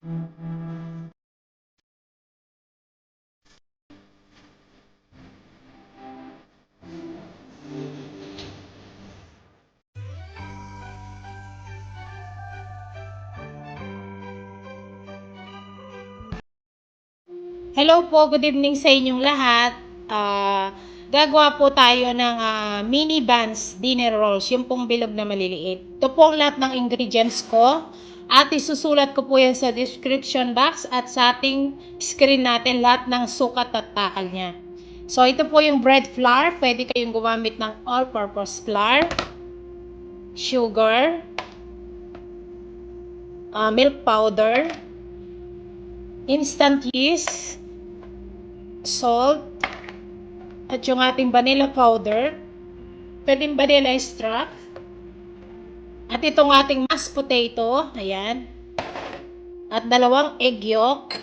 Hello po, good evening sa inyong lahat. Gagawa po tayo ng mini buns dinner rolls, yung pong bilog na maliliit. Ito po ang lahat ng ingredients ko at isusulat ko po yan sa description box at sa ating screen natin lahat ng sukat at takal niya. So ito po yung bread flour, pwede kayong gumamit ng all-purpose flour, sugar, milk powder, instant yeast, salt, at yung ating vanilla powder, pwedeng vanilla extract, at itong ating mashed potato, ayan, at 2 egg yolk,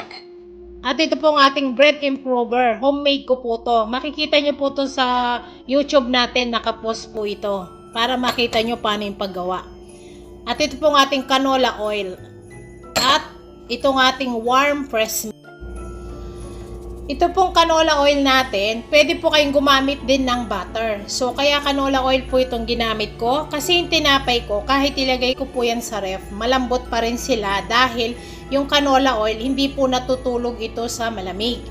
at ito pong ating bread improver, homemade ko po to. Makikita nyo po to sa YouTube natin, nakapost po ito, para makita nyo paano yung paggawa. At ito pong ating canola oil, at itong ating warm fresh milk. Ito pong canola oil natin, pwede po kayong gumamit din ng butter. So, kaya canola oil po itong ginamit ko. Kasi yung tinapay ko, kahit ilagay ko po yan sa ref, malambot pa rin sila dahil yung canola oil, hindi po natutulog ito sa malamig.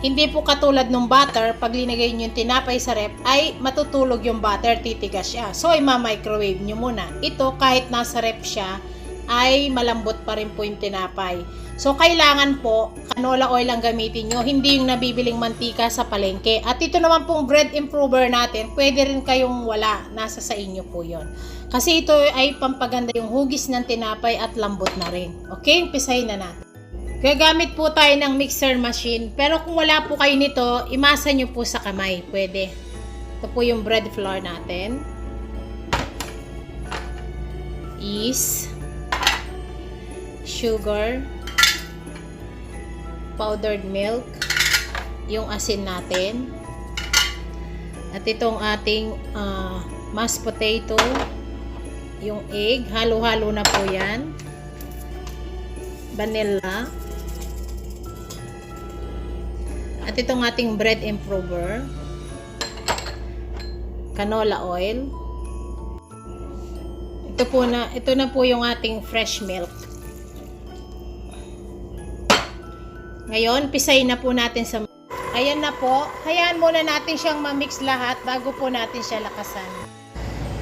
Hindi po katulad ng butter, pag linagay nyo yung tinapay sa ref, ay matutulog yung butter, titigas siya. So, ima-microwave nyo muna. Ito, kahit nasa ref siya, ay malambot pa rin po yung tinapay. So, kailangan po, canola oil ang gamitin nyo, hindi yung nabibiling mantika sa palengke. At ito naman pong bread improver natin, pwede rin kayong wala, nasa sa inyo po yon. Kasi ito ay pampaganda yung hugis ng tinapay at lambot na rin. Okay, umpisahin na natin. Gagamit po tayo ng mixer machine, pero kung wala po kayo nito, imasa nyo po sa kamay, pwede. Ito po yung bread flour natin. Yeast, sugar, powdered milk, yung asin natin, at itong ating mashed potato, yung egg, halo-halo na po yan, vanilla, at itong ating bread improver, canola oil, ito na po yung ating fresh milk. Ngayon, pisayin na po natin sa... Ayan na po. Hayaan muna natin siyang ma-mix lahat bago po natin siya lakasan.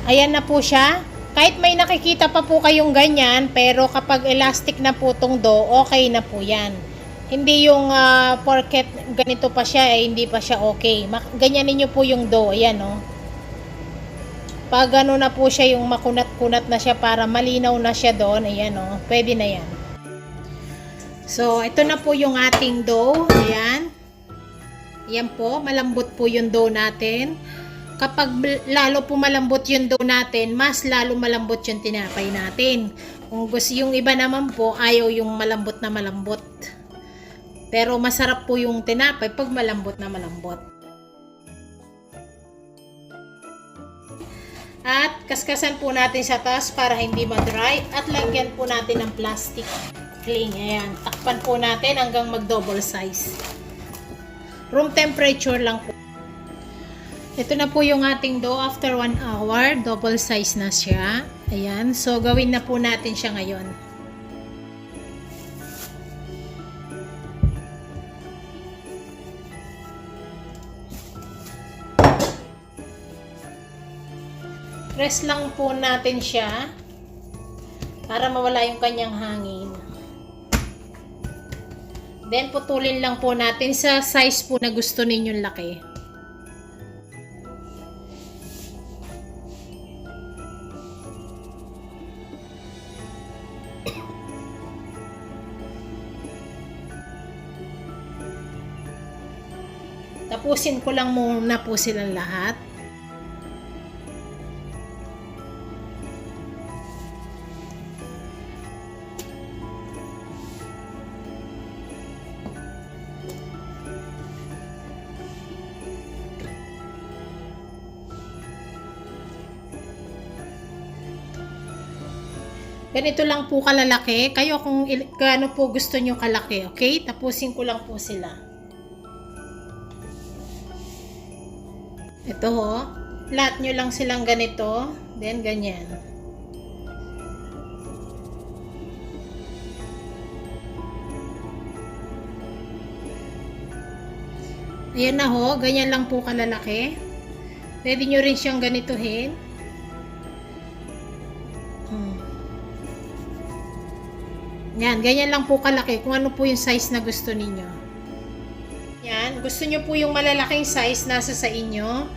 Ayan na po siya. Kahit may nakikita pa po kayong ganyan, pero kapag elastic na po tong dough, okay na po yan. Hindi yung porket ganito pa siya, hindi pa siya okay. Ganyanin nyo po yung dough. Ayan, oh. Pag ano na po siya, yung makunat-kunat na siya para malinaw na siya doon, ayan, oh. Pwede na yan. So, ito na po yung ating dough. Ayan. Ayan po. Malambot po yung dough natin. Kapag lalo po malambot yung dough natin, mas lalo malambot yung tinapay natin. Kung gusto yung iba naman po, ayaw yung malambot na malambot. Pero masarap po yung tinapay pag malambot na malambot. At kaskasan po natin sa taas para hindi ma-dry. At lagyan po natin ng plastic cling. Ayan. Takpan po natin hanggang mag-double size. Room temperature lang po. Ito na po yung ating dough after 1 hour. Double size na siya. Ayan. So, gawin na po natin siya ngayon. Press lang po natin siya para mawala yung kanyang hangin. Then, putulin lang po natin sa size po na gusto ninyong laki. Tapusin ko lang muna po silang lahat. Ganito lang po kalalaki. Kayo kung gaano po gusto nyo kalaki. Okay? Tapusin ko lang po sila. Ito ho. Flat nyo lang silang ganito. Then ganyan. Ayan na ho. Ganyan lang po kalalaki. Pwede nyo rin siyang ganituhin. Yan, ganyan lang po kalaki kung ano po yung size na gusto ninyo. Yan, gusto nyo po yung malalaking size nasa sa inyo.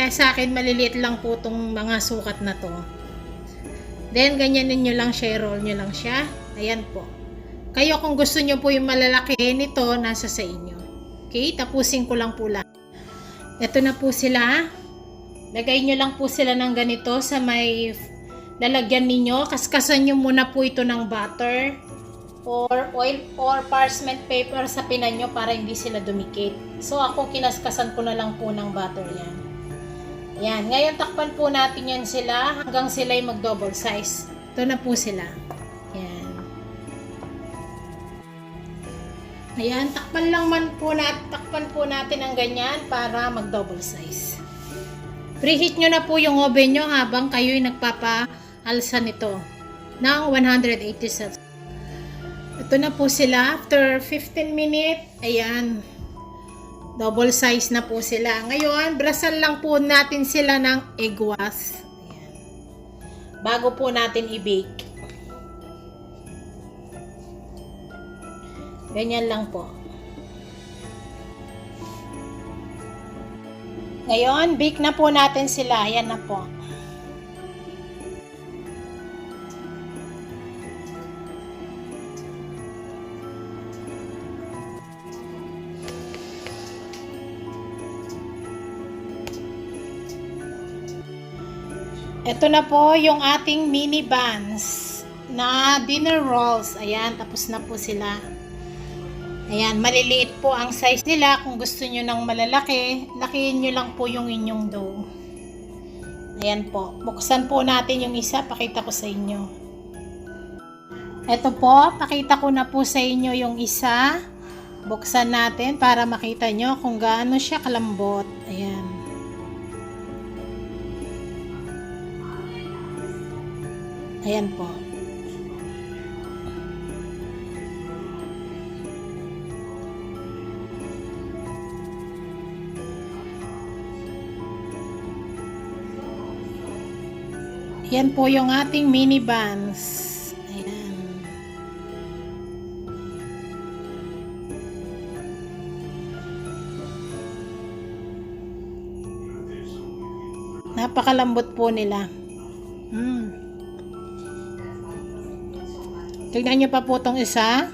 Sa akin maliliit lang po tong mga sukat na to. Then, ganyan ninyo lang siya, roll nyo lang siya. Ayan po. Kayo kung gusto nyo po yung malalaki nito, nasa sa inyo. Okay, tapusin ko lang po lang. Ito na po sila. Lagay nyo lang po sila ng ganito sa may lalagyan ninyo. Kaskasan nyo muna po ito ng butter or oil or parchment paper sa pinan nyo para hindi sila dumikit. So ako kinaskasan ko na lang po ng butter yan. Yan. Ngayon takpan po natin yan sila hanggang sila ay mag double size. Ito na po sila. Yan. Ayan. Takpan po natin ang ganyan para mag double size. Preheat nyo na po yung oven nyo habang kayo'y nagpapaalsa nito ng 180 Celsius. Ito na po sila. After 15 minutes, ayan, double size na po sila. Ngayon, brasan lang po natin sila ng egg wash. Ayan. Bago po natin i-bake. Ganyan lang po. Ngayon, bake na po natin sila. Ayan na po. Ito na po yung ating mini buns na dinner rolls. Ayan, tapos na po sila. Ayan, maliliit po ang size nila. Kung gusto nyo ng malalaki, lakihin nyo lang po yung inyong dough. Ayan po. Buksan po natin yung isa. Pakita ko sa inyo. Ito po, pakita ko na po sa inyo yung isa. Buksan natin para makita nyo kung gaano siya kalambot. Ayan. Ayan po. Yan po yung ating mini buns. Ayan. Napakalambot po nila. Tignan nyo pa po itong isa.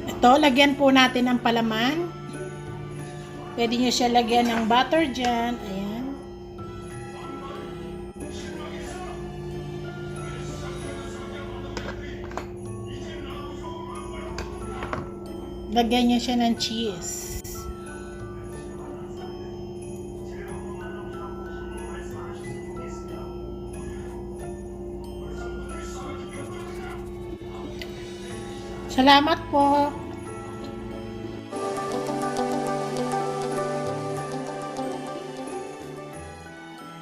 Ito, lagyan po natin ng palaman. Pwede nyo siya lagyan ng butter dyan. Ayan. Lagyan nyo siya ng cheese. Salamat po.